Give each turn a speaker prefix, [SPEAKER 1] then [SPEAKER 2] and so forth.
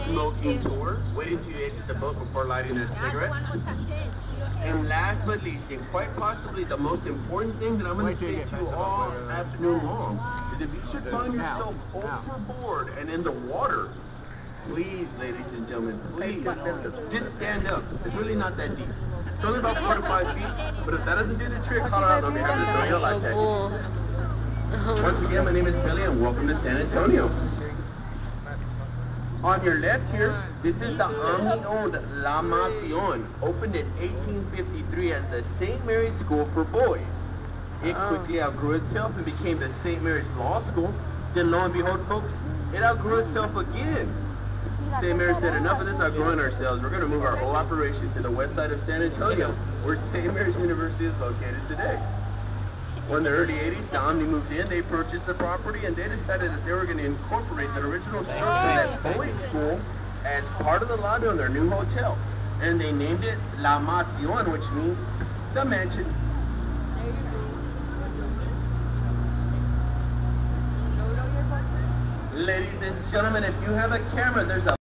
[SPEAKER 1] smoking tour, waiting till you exit the boat before lighting a cigarette. And last but least, and quite possibly the most important thing that I'm going to say to you all afternoon long, is if you should find yourself overboard and in the water, please, ladies and gentlemen, please, just stand up. It's really not that deep. It's only about 4 to 5 feet, but if that doesn't do the trick, call out on me. I'm going to throw you a life jacket. Once again, my name is Billy, and welcome to San Antonio. On your left here, this is the Omni-owned La Macion, opened in 1853 as the St. Mary's School for Boys. It quickly outgrew itself and became the St. Mary's Law School. Then lo and behold, folks, it outgrew itself again. St. Mary said, enough of this outgrowing ourselves. We're going to move our whole operation to the west side of San Antonio, where St. Mary's University is located today. When the early 80s, the Omni moved in, they purchased the property, and they decided that they were going to incorporate the original structure of that boys' school as part of the lobby on their new hotel. And they named it La Macion, which means the mansion. Ladies and gentlemen, if you have a camera, there's a